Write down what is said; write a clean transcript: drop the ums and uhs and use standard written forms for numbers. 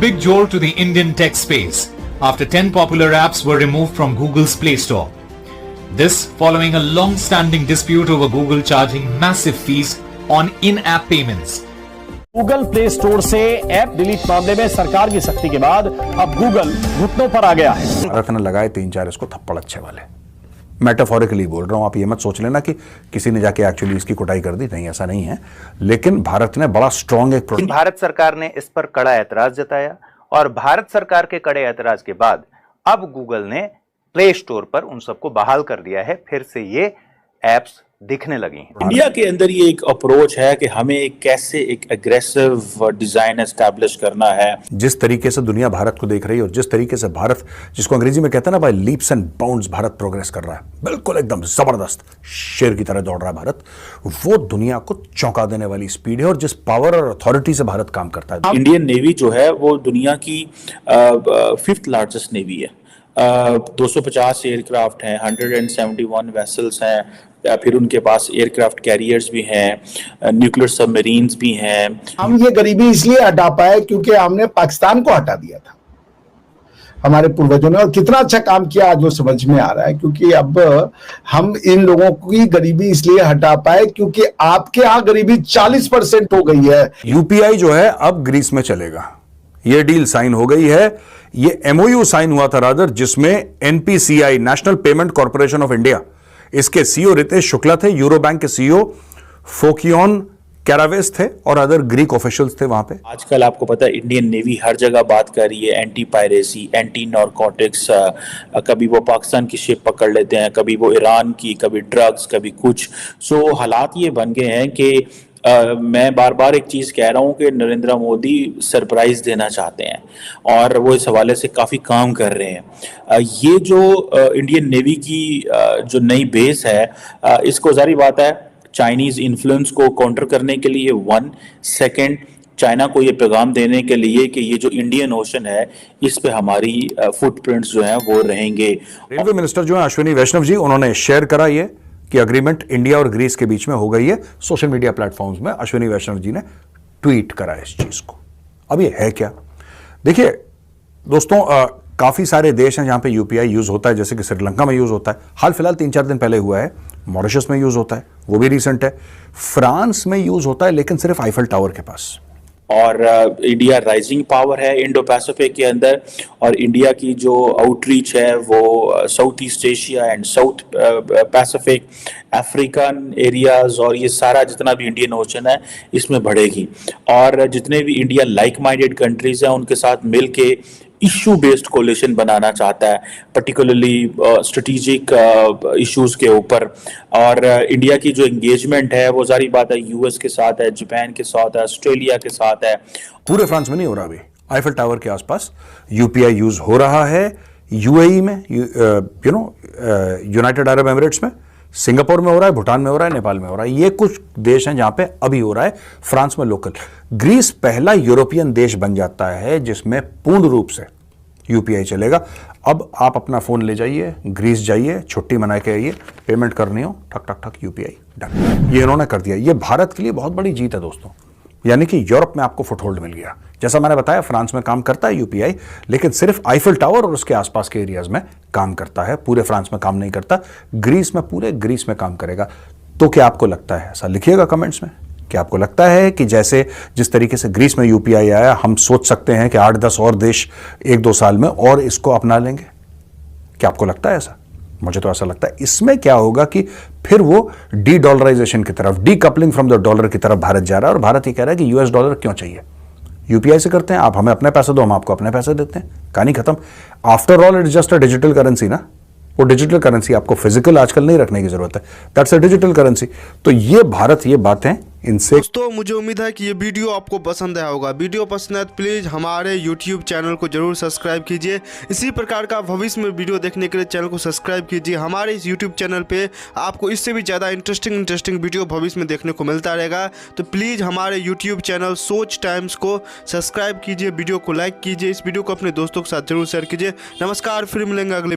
big jolt to the Indian tech space after 10 popular apps were removed from Google's Play Store. This following a long-standing dispute over Google charging massive fees on in-app payments. Google play store से app delete मामले में सरकार की सख्ती के बाद अब Google घुटनों पर आ गया है। भारत ने लगाए 3-4 इसको थप्पड़ अच्छे वाले। मेटाफोरिकली बोल रहा हूं, आप ये मत सोच लेना कि किसी ने जाके एक्चुअली इसकी कुटाई कर दी, नहीं ऐसा नहीं है। लेकिन भारत ने बड़ा स्ट्रॉन्ग एक भारत सरकार ने इस पर कड़ा ऐतराज जताया और भारत सरकार के कड़े ऐतराज के बाद अब गूगल ने प्ले स्टोर पर उन सबको बहाल कर दिया है। फिर से ये एप्स दिखने लगी हैं। इंडिया के अंदर ये एक अप्रोच है कि हमें कैसे एक एग्रेसिव डिजाइन एस्टैब्लिश करना है। जिस तरीके से दुनिया भारत को देख रही है और जिस तरीके से भारत, जिसको अंग्रेजी में कहते हैं ना भाई, leaps and bounds Bharat progress कर रहा है, बिल्कुल एकदम जबरदस्त शेर की तरह दौड़ रहा है भारत। वो दुनिया को चौंका देने वाली स्पीड है और जिस पावर और अथॉरिटी से भारत काम करता है। इंडियन नेवी जो है वो दुनिया की 5th लार्जेस्ट नेवी है। 250 एयरक्राफ्ट हैं, 171 वेसल्स हैं, फिर उनके पास एयरक्राफ्ट कैरियर्स भी हैं, न्यूक्लियर सबमरीन्स भी हैं। हम ये गरीबी इसलिए हटा पाए क्योंकि हमने पाकिस्तान को हटा दिया था हमारे पूर्वजों ने, और कितना अच्छा काम किया आज वो समझ में आ रहा है। क्योंकि अब हम इन लोगों की गरीबी इसलिए हटा पाए क्योंकि आपके यहाँ गरीबी 40% हो गई है। यूपीआई जो है अब ग्रीस में चलेगा, ये डील साइन हो गई है। ये एमओयू साइन हुआ था रादर, जिसमें NPCI, national payment corporation of India, इसके सीईओ रितेश शुक्ला थे, यूरो बैंक के सीईओ फोकियोन कैरावेस थे और अदर ग्रीक ऑफिशियल्स थे वहां पे। आजकल आपको पता है इंडियन नेवी हर जगह बात कर रही है एंटी पायरेसी, एंटी नारकोटिक्स। कभी वो पाकिस्तान की शिप पकड़ लेते हैं, कभी वो ईरान की, कभी ड्रग्स, कभी कुछ। सो हालात ये बन गए हैं कि मैं बार बार एक चीज़ कह रहा हूँ कि नरेंद्र मोदी सरप्राइज देना चाहते हैं और वो इस हवाले से काफ़ी काम कर रहे हैं। ये जो इंडियन नेवी की जो नई बेस है, इसको जारी बात है चाइनीज़ इन्फ्लुएंस को काउंटर करने के लिए, 1 सेकेंड चाइना को ये पैगाम देने के लिए कि ये जो इंडियन ओशन है इस पे हमारी फुटप्रिंट्स जो हैं वो रहेंगे। रेलवे मिनिस्टर जो है अश्विनी वैष्णव जी, उन्होंने शेयर करा ये कि अग्रीमेंट इंडिया और ग्रीस के बीच में हो गई है। सोशल मीडिया प्लेटफॉर्म्स में अश्विनी वैष्णव जी ने ट्वीट करा इस चीज को। अब ये है क्या? देखिए दोस्तों, काफी सारे देश हैं जहां पे यूपीआई यूज होता है, जैसे कि श्रीलंका में यूज होता है, हाल फिलहाल 3-4 दिन पहले हुआ है। मॉरिशस में यूज होता है, वो भी रिसेंट है। फ्रांस में यूज होता है, लेकिन सिर्फ आईफल टावर के पास। और इंडिया राइजिंग पावर है इंडो पैसिफिक के अंदर, और इंडिया की जो आउटरीच है वो south east Asia and south Pacific, African areas और ये सारा जितना भी इंडियन ओशन है इसमें बढ़ेगी। और जितने भी इंडिया लाइक माइंडेड कंट्रीज हैं उनके साथ मिल के इशू बेस्ड कोलिशन बनाना चाहता है, पर्टिकुलरली स्ट्रेटेजिक इश्यूज के ऊपर। और इंडिया की जो एंगेजमेंट है वो जारी बात है यूएस के साथ है, जापान के साथ है, ऑस्ट्रेलिया के साथ है। पूरे फ्रांस में नहीं हो रहा, अभी आईफल टावर के आसपास यूपीआई यूज हो रहा है। यूएई में, यूनाइटेड अरब एमिरेट्स में, सिंगापुर में हो रहा है, भूटान में हो रहा है, नेपाल में हो रहा है। ये कुछ देश हैं जहां पे अभी हो रहा है। फ्रांस में लोकल। ग्रीस पहला यूरोपियन देश बन जाता है जिसमें पूर्ण रूप से यूपीआई चलेगा। अब आप अपना फोन ले जाइए, ग्रीस जाइए, छुट्टी मना के आइए, पेमेंट करनी हो, ठक ठक ठक यूपीआई डन। ये इन्होंने कर दिया। ये भारत के लिए बहुत बड़ी जीत है दोस्तों, यानी कि यूरोप में आपको फुटहोल्ड मिल गया। जैसा मैंने बताया, फ्रांस में काम करता है यूपीआई, लेकिन सिर्फ आईफल टावर और उसके आसपास के एरियाज में काम करता है, पूरे फ्रांस में काम नहीं करता। ग्रीस में, पूरे ग्रीस में काम करेगा। तो क्या आपको लगता है, ऐसा लिखिएगा कमेंट्स में, क्या आपको लगता है कि जैसे जिस तरीके से ग्रीस में यूपीआई आया, हम सोच सकते हैं कि 8-10 और देश 1-2 साल में और इसको अपना लेंगे? क्या आपको लगता है ऐसा? मुझे तो ऐसा लगता है। इसमें क्या होगा कि फिर वो डी डॉलराइजेशन की तरफ, D coupling from the dollar की तरफ भारत जा रहा है। और भारत ये कह रहा है कि यूएस डॉलर क्यों चाहिए, यूपीआई से करते हैं, आप हमें अपने पैसे दो, हम आपको अपने पैसे देते हैं, कहानी खत्म। After all it's just a digital currency ना, वो डिजिटल करेंसी, आपको फिजिकल आजकल नहीं रखने की जरूरत है, दैट्स अ डिजिटल करेंसी। तो ये भारत ये बातें इनसे। दोस्तों मुझे उम्मीद है कि ये वीडियो आपको पसंद आया होगा। वीडियो पसंद है तो प्लीज़ हमारे YouTube चैनल को जरूर सब्सक्राइब कीजिए। इसी प्रकार का भविष्य में वीडियो देखने के लिए चैनल को सब्सक्राइब कीजिए। हमारे इस YouTube चैनल पे आपको इससे भी ज़्यादा इंटरेस्टिंग वीडियो भविष्य में देखने को मिलता रहेगा। तो प्लीज़ हमारे YouTube चैनल सोच टाइम्स को सब्सक्राइब कीजिए, वीडियो को लाइक कीजिए, इस वीडियो को अपने दोस्तों के साथ जरूर शेयर कीजिए। नमस्कार, फिर मिलेंगे अगले